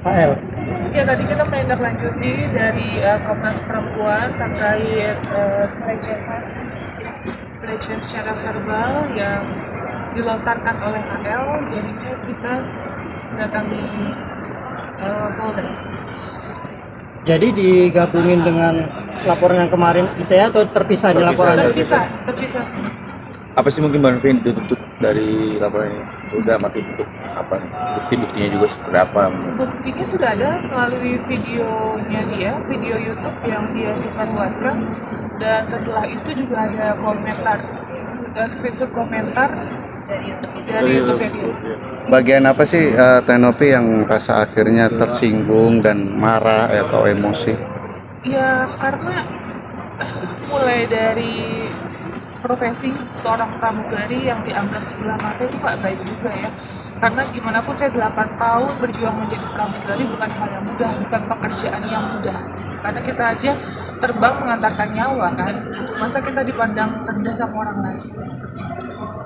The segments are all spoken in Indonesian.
AL. Ya tadi kita menindaklanjuti dari Komnas Perempuan terkait pelecehan, ya, pelecehan secara verbal yang dilontarkan oleh AL. Jadinya kita mendatangi Polda. Jadi digabungin dengan laporan yang kemarin itu ya, atau terpisah di laporannya? Terpisah semua. Apa sih mungkin Bang Vin dituntut dari laporan ini? Sudah mati untuk apa nih? Bukti-buktinya juga seperti apa? Buktinya sudah ada melalui videonya dia, video YouTube yang dia sebarluaskan, dan setelah itu juga ada komentar, screenshot komentar dari YouTube dia. Bagian apa sih Tenopi yang merasa akhirnya tersinggung dan marah atau emosi? Ya karena mulai dari profesi seorang pramugari yang dianggap sebelah mata itu gak baik juga ya. Karena gimana pun saya 8 tahun berjuang menjadi pramugari bukan hal yang mudah, bukan pekerjaan yang mudah. Karena kita aja terbang mengantarkan nyawa kan, masa kita dipandang rendah sama orang lain seperti itu.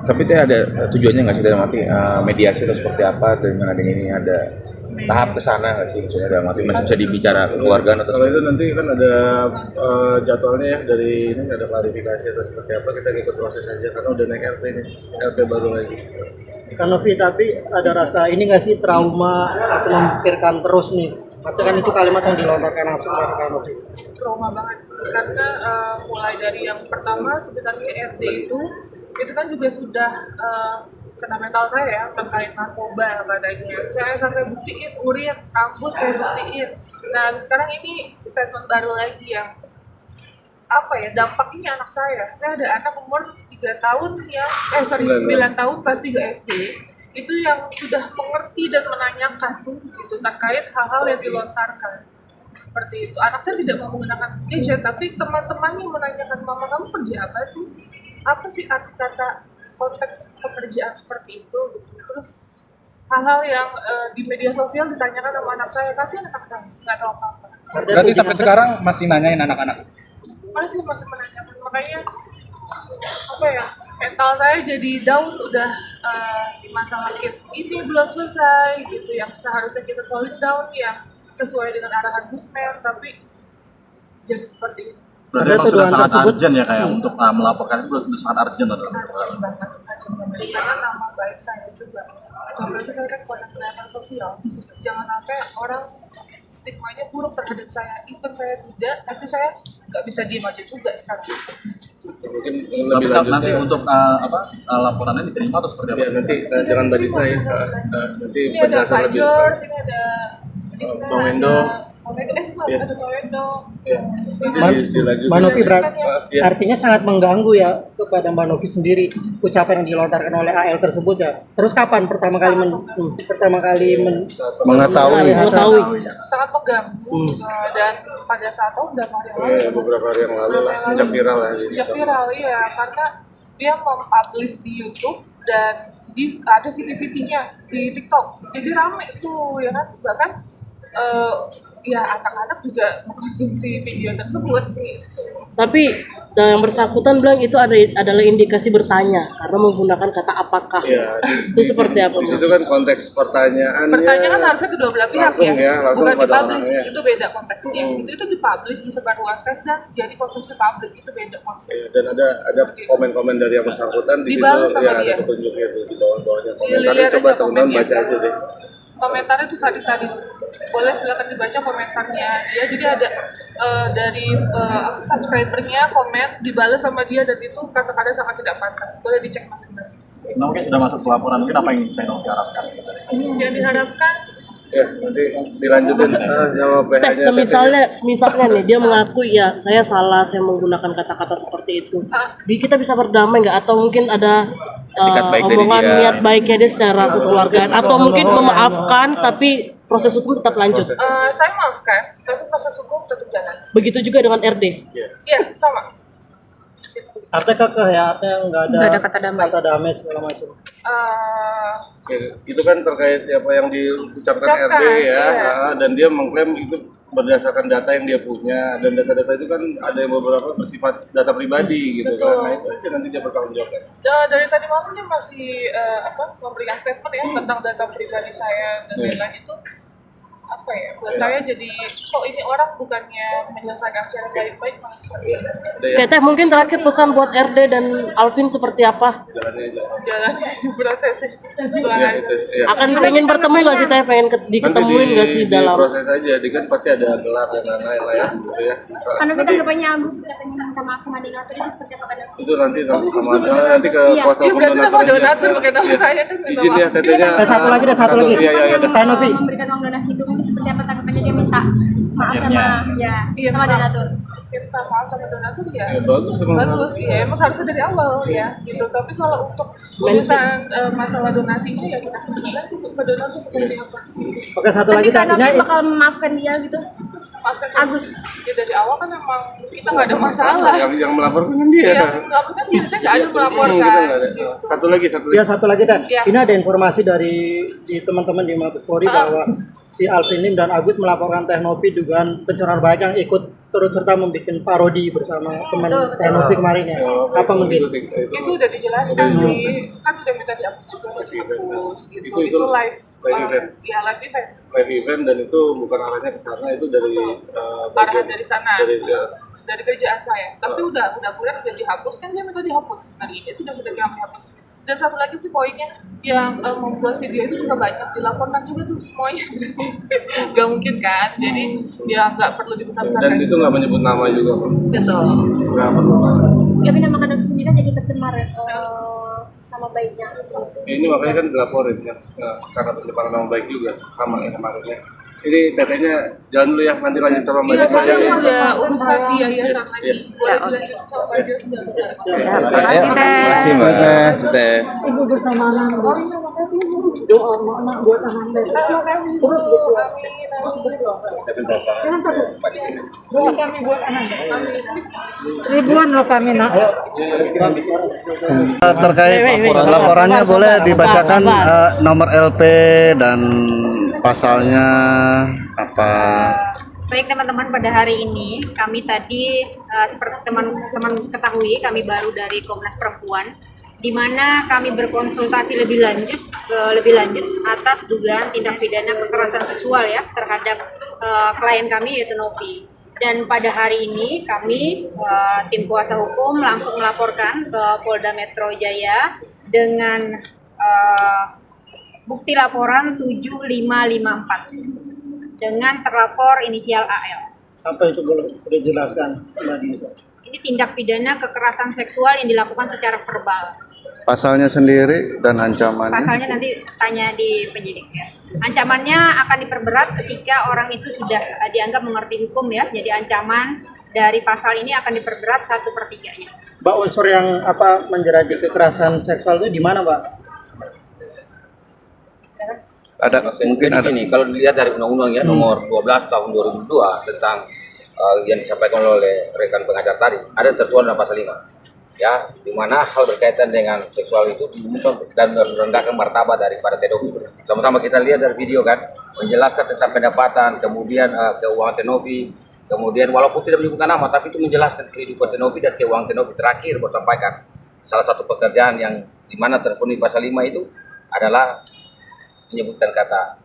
Tapi itu ada tujuannya nggak sih dalam arti mediasi atau seperti apa dengan adanya ini ada tahap kesana nggak sih maksudnya dalam arti masih bisa dibicara keluargaan atau Kalau itu nanti kan ada jadwalnya ya, dari ini ada klarifikasi atau seperti apa, kita ikut proses aja karena udah naik RP ini, RP baru lagi. Kan Novi, tapi ada rasa ini nggak sih trauma atau memikirkan terus nih? Maksudnya kan itu kalimat yang dilontarkan langsung dari Kak Novi. Trauma banget karena mulai dari yang pertama sebenarnya RD itu kan juga sudah kena mental saya ya, terkait narkoba katanya. Saya sampai buktiin urin, rambut saya buktiin. Nah sekarang ini statement baru lagi yang apa ya, dampak ini anak saya ada anak umur 3 tahun ya, 9 tahun kelas 3 SD itu yang sudah mengerti dan menanyakan itu terkait hal-hal yang dilontarkan seperti itu. Anak saya tidak mau menggunakan gadget, tapi teman-temannya menanyakan, mama kamu kerja apa sih arti kata konteks pekerjaan seperti itu gitu. Terus hal-hal yang di media sosial ditanyakan sama anak saya, kasihan anak saya nggak tahu apa-apa. Berarti sampai sekarang masih nanyain anak-anak? masih menanyakan, makanya apa ya, mental saya jadi down udah di masalah case ini belum selesai gitu, yang seharusnya kita calling down yang sesuai dengan arahan Busmen, tapi jadi seperti itu. Berarti memang sudah sangat urgent ya kayak untuk melaporkan itu sudah sangat urgent atau Urgent banget karena nama baik saya juga, apalagi saya kan koordinator sosial, jangan sampai orang stigmanya buruk terhadap saya, even saya tidak, tapi saya nggak bisa diem aja juga sekarang. Mungkin tapi lebih lanjut nanti ya. untuk laporannya diterima atau seperti apa? Ya, nanti dengan Mbak Disna ya. Nanti Ini ada penjelasan lebih. Fajers, ini ada Disna, Bang Wendo. ada Bang Wendo. Ya. Nanti dilanjut. Mbak Novi Ya. artinya sangat mengganggu ya kepada Mbak Novi sendiri ucapan yang dilontarkan oleh AL tersebut ya. Terus kapan pertama kali Mengetahui. Sangat mengganggu dan pada saat tahu udah hari yang lalu. Ya, beberapa hari yang lalu lah, sejak viral ya. Sejak viral ya, karena dia mempublish di YouTube dan ada video-videonya di TikTok. Jadi rame tuh ya kan, bahkan ya anak-anak juga mengkonsumsi video tersebut gitu. Tapi yang bersangkutan bilang itu adalah indikasi bertanya karena menggunakan kata apakah. Ya, Itu seperti apa? di situ kan konteks pertanyaannya. Pertanyaan harusnya kedua belah pihak langsung ya, langsung bukan pada dipublish, orangnya. itu beda konteksnya. Itu dipublish, disebarluaskan dan jadi konsumsi publik, itu beda konsep. Ya, dan ada komen-komen dari yang bersangkutan di situ Dibalas sama ya, dia. ada petunjuknya tuh di bawah-bawahnya komentarnya. Dilihat Coba aja teman-teman komennya. baca aja deh. Komentarnya tuh sadis-sadis, boleh silakan dibaca komentarnya dia. Jadi ada dari subscribernya komen dibalas sama dia, dan itu kata-kata sangat tidak pantas, boleh dicek masing-masing. Nah, mungkin sudah masuk ke laporan, mungkin apa yang Teno harapkan? Yang diharapkan Ya, nanti dilanjutin sama PH-nya. Semisalnya nih dia mengakui ya saya salah, saya menggunakan kata-kata seperti itu. Jadi kita bisa berdamai nggak, atau mungkin ada Etikat baik dari omongan dia. niat baiknya dia secara kekeluargaan, atau mungkin memaafkan tapi proses hukum tetap lanjut. saya maafkan, tapi proses hukum tetap jalan. Begitu juga dengan RD. Iya, sama. artinya kekeh ya, artinya nggak ada kata damai. segala macam. Ya, itu kan terkait apa yang diucapkan Ucapkan, RD ya, iya. dan dia mengklaim itu berdasarkan data yang dia punya, dan data-data itu kan ada yang beberapa bersifat data pribadi gitu. Betul. Kan. Nah itu aja nanti dia bertanggung jawab. Dari tadi malam dia masih memberikan statement ya tentang data pribadi saya dan lain-lain itu. apa ya, buat saya jadi kok ini orang bukannya menyelesaikan secara baik-baik malah seperti ini. Oke, Teh, mungkin terakhir pesan buat RD dan Alvin seperti apa? Jalan prosesnya. Ya, itu, ya. Akan pengen bertemu nggak sih Teh? Pengen diketemuin nggak sih di dalam? proses aja, di kan pasti ada gelar dan lain-lain lah ya, gitu ya. Karena tanggapannya Agus katanya minta maaf sama donatur itu seperti apa? Itu nanti sama nanti ke Iya. kuasa Iya hukum berarti sama donatur Iya. pakai nama Iya. saya kan. Izin ya katanya. Satu lagi deh, satu lagi. Iya, iya, iya. Teh Novi. Memberikan uang donasi itu mungkin seperti apa tanggapannya dia minta maaf sama Iya, sama donatur. Minta maaf sama donatur ya. Ya, bagus emang. Bagus, ya emang harusnya dari awal ya gitu. Tapi kalau untuk urusan masalah donasinya ya kita sebenarnya ke donatur seperti apa. Oke, satu Tapi lagi Teh. Kak Novi Ini bakal memaafkan dia gitu. Maafkan Agus. ya dari awal kan emang kita nggak ada masalah. Yang melaporkan kan dia. Ya, melaporkan dia, saya nggak ada Kita melaporkan. nggak ada. Satu lagi. ya satu lagi Teh. Iya. Ini ada informasi dari teman-teman di Mabes Polri bahwa si Alvin Lim dan Agus melaporkan Teh Novi dugaan pencemaran baik yang ikut turut serta membuat parodi bersama teman Teh Novi kemarin ya. Apa mungkin? Itu udah dijelaskan sih, kan udah minta dihapus juga, dihapus gitu. Itu live event. Ya live event. Live event dan itu bukan arahnya ke sana, itu dari Arahan dari sana. dari Dari kerjaan saya. Tapi udah keluar, udah dihapus kan, dia minta dihapus. Hari ini sudah kami hapus. Dan satu lagi sih poinnya yang membuat video itu juga banyak dilaporkan juga tuh semuanya. Gak mungkin kan, jadi ya nggak perlu dibesar-besarkan. dan itu nggak menyebut nama juga kok. Betul. Nggak perlu. Ya tapi nama Kak Novi sendiri kan jadi tercemar sama baiknya. Ini makanya kan dilaporin ya, karena pencemaran nama baik juga sama ya kemarinnya. Ini tetenya jalan dulu ya, nanti lanjut sama Mbak Iya, Desa saya ya. ada urusan di yayasan lagi. Boleh dilanjut sama Pak Jos dan Terima kasih Mbak. Teh. Ibu bersama anak. Doa anak buat anak. Terima kasih Bu. Amin. Doa kami buat anak. Ribuan loh kami nak. Terkait laporannya boleh dibacakan nomor LP dan pasalnya apa? Baik teman-teman, pada hari ini kami tadi seperti teman-teman ketahui, kami baru dari Komnas Perempuan, di mana kami berkonsultasi lebih lanjut atas dugaan tindak pidana kekerasan seksual ya terhadap klien kami yaitu Novi. Dan pada hari ini kami tim kuasa hukum langsung melaporkan ke Polda Metro Jaya dengan bukti laporan 7554 dengan terlapor inisial AL. Apa itu boleh dijelaskan Mbak Nisa? Ini tindak pidana kekerasan seksual yang dilakukan secara verbal. Pasalnya sendiri dan ancamannya? Pasalnya nanti tanya di penyidik ya. Ancamannya akan diperberat ketika orang itu sudah dianggap mengerti hukum ya. Jadi ancaman dari pasal ini akan diperberat 1/3-nya. Mbak, unsur yang menjerat kekerasan seksual itu di mana, Mbak? Ada mungkin ada. Ini kalau dilihat dari undang-undang ya nomor 12 tahun 2002 tentang yang disampaikan oleh rekan pengajar tadi, ada tertuang dalam pasal 5 ya, di mana hal berkaitan dengan seksual itu diumumkan dan merendahkan martabat daripada pedofil. Sama-sama kita lihat dari video kan, menjelaskan tentang pendapatan, kemudian keuangan Tenovi, kemudian walaupun tidak menyebutkan nama, tapi itu menjelaskan kehidupan Tenovi dan keuangan Tenovi. Terakhir baru sampaikan salah satu pekerjaan yang dimana terpenuhi pasal 5 itu adalah menyebutkan kata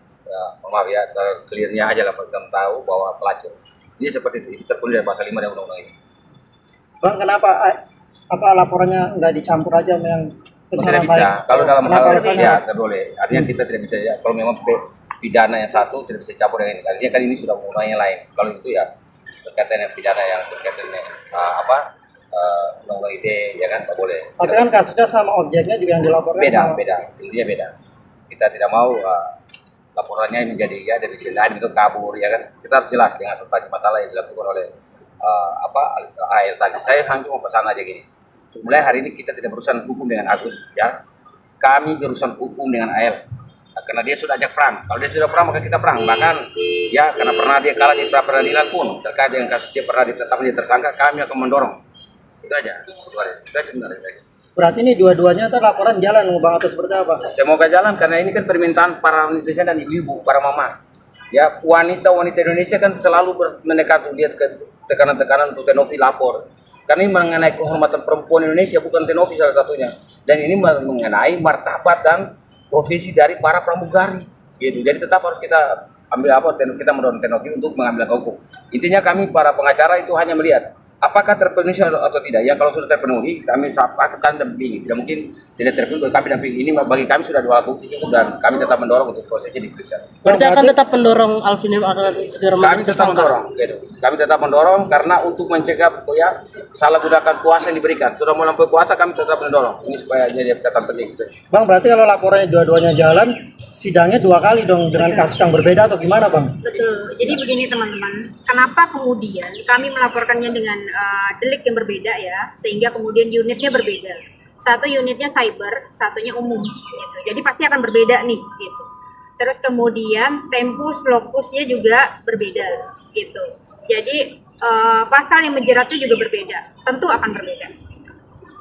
maaf ya, clearnya aja lah kita tahu bahwa pelacur. Ini seperti itu terpenuhi dari pasal 5 dari undang-undang ini. Bang, kenapa laporannya nggak dicampur aja sama yang Tidak bisa. Kalau dalam hal ya tidak boleh. Artinya kita tidak bisa ya. Kalau memang pidana yang satu tidak bisa campur dengan ini. Artinya kan ini sudah undang yang lain. Kalau itu ya berkaitan dengan pidana yang berkaitan dengan undang-undang ITE ya kan, tidak boleh. Tapi kan kasusnya sama objeknya juga yang dilaporkan. Beda. Intinya beda. Kita tidak mau laporannya menjadi ya dari sisi lain itu kabur ya kan. Kita harus jelas dengan substansi masalah yang dilakukan oleh AL tadi. Saya hanya mau pesan aja gini. Mulai hari ini kita tidak berurusan hukum dengan Agus ya. Kami berurusan hukum dengan AL. Karena dia sudah ajak perang. Kalau dia sudah perang maka kita perang. Bahkan ya karena pernah dia kalah di pra peradilan pun terkait dengan kasus dia pernah ditetapkan dia tersangka, kami akan mendorong. Itu aja. Itu sebenarnya. Berarti ini dua-duanya laporan jalan Bang atau seperti apa? Semoga jalan karena ini kan permintaan para netizen dan ibu-ibu, para mama. Ya, wanita-wanita Indonesia kan selalu mendekat lihat ke tekanan-tekanan untuk Tenovi lapor. Karena ini mengenai kehormatan perempuan Indonesia, bukan Tenovi salah satunya. Dan ini mengenai martabat dan profesi dari para pramugari. Gitu. Jadi tetap harus kita ambil apa, kita mendorong Tenopi untuk mengambil langkah hukum. Intinya kami para pengacara itu hanya melihat apakah terpenuhi atau tidak. Ya kalau sudah terpenuhi, kami akan dampingi. Tidak mungkin tidak terpenuhi, kami dampingi. Ini bagi kami sudah dua bukti cukup dan kami tetap mendorong untuk prosesnya diperiksa. Berarti akan tetap mendorong Alvin Lim akan segera Kami menjadi tetap tersangka. mendorong, gitu. Kami tetap mendorong karena untuk mencegah ya salah gunakan kuasa yang diberikan. Sudah melampaui kuasa, kami tetap mendorong. Ini supaya jadi catatan penting. Gitu. Bang, berarti kalau laporannya dua-duanya jalan, sidangnya 2 kali dong dengan kasus yang berbeda atau gimana, Bang? Betul. Jadi begini teman-teman, kenapa kemudian kami melaporkannya dengan delik yang berbeda ya, sehingga kemudian unitnya berbeda. Satu unitnya cyber, satunya umum gitu. Jadi pasti akan berbeda nih gitu. Terus kemudian tempus lokusnya juga berbeda gitu. Jadi pasal yang menjeratnya juga berbeda. Tentu akan berbeda.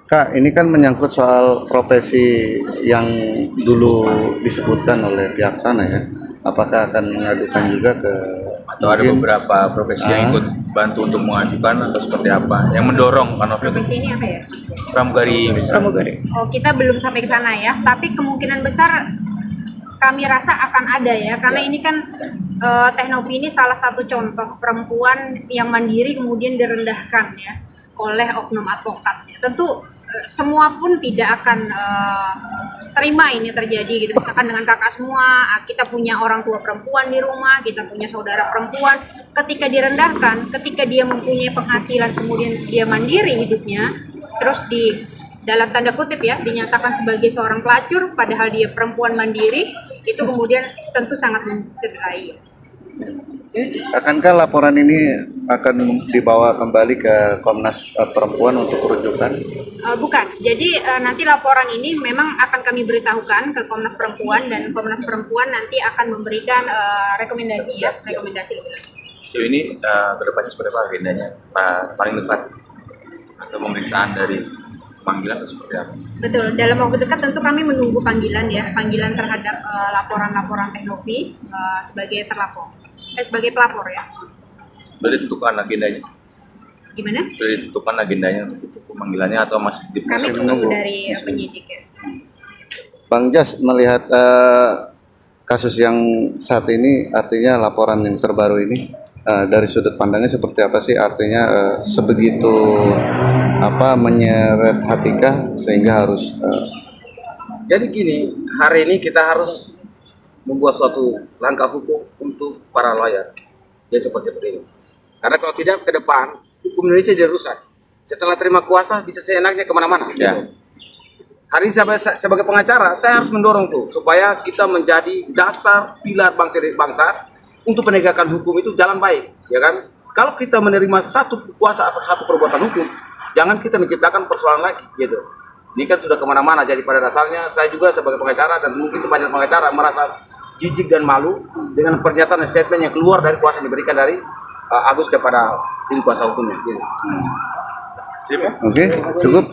Kak, ini kan menyangkut soal profesi yang dulu disebutkan oleh pihak sana ya. Apakah akan mengadukan juga ke atau ada beberapa profesi yang ikut bantu untuk mengajukan atau seperti apa yang mendorong Pak Novi untuk Profesi ini apa ya? pramugari. Oh, kita belum sampai ke sana ya, tapi kemungkinan besar kami rasa akan ada ya, karena ini kan Teknopi ini salah satu contoh perempuan yang mandiri kemudian direndahkan ya oleh oknum advokat. Tentu semua pun tidak akan terima ini terjadi gitu. Misalkan dengan kakak semua, kita punya orang tua perempuan di rumah, kita punya saudara perempuan, ketika direndahkan, ketika dia mempunyai penghasilan kemudian dia mandiri hidupnya, terus di dalam tanda kutip ya dinyatakan sebagai seorang pelacur padahal dia perempuan mandiri, itu kemudian tentu sangat mencederai. Akankah laporan ini akan dibawa kembali ke Komnas Perempuan untuk rujukan? Bukan, jadi nanti laporan ini memang akan kami beritahukan ke Komnas Perempuan dan Komnas Perempuan nanti akan memberikan rekomendasi lebih lanjut. Sejauh ini kedepannya seperti apa agendanya paling dekat atau pemeriksaan dari panggilan atau seperti apa? Betul, dalam waktu dekat tentu kami menunggu panggilan terhadap laporan-laporan Teknopi sebagai sebagai pelapor ya. Sudah ditentukan agendanya? Gimana? Sudah ditentukan agendanya untuk pemanggilannya atau masih Kami diproses? tunggu dari penyidik ya. Bang Jas, melihat kasus yang saat ini, artinya laporan yang terbaru ini, dari sudut pandangnya seperti apa sih? Artinya sebegitu menyeret hati kah sehingga harus Jadi gini, hari ini kita harus membuat suatu langkah hukum untuk para lawyer. Ya seperti ini. Karena kalau tidak ke depan, hukum Indonesia jadi rusak. Setelah terima kuasa, bisa seenaknya kemana-mana. Ya. Gitu. Hari ini sebagai pengacara, saya harus mendorong tuh supaya kita menjadi dasar pilar bangsa untuk penegakan hukum itu jalan baik, ya kan? Kalau kita menerima satu kuasa atau satu perbuatan hukum, jangan kita menciptakan persoalan lagi, gitu. Ini kan sudah kemana-mana. Jadi pada dasarnya saya juga sebagai pengacara dan mungkin banyak pengacara merasa jijik dan malu dengan pernyataan dan statement yang keluar dari kuasa yang diberikan dari Agus kepada tim kuasa hukumnya. Gitu. Oke, cukup.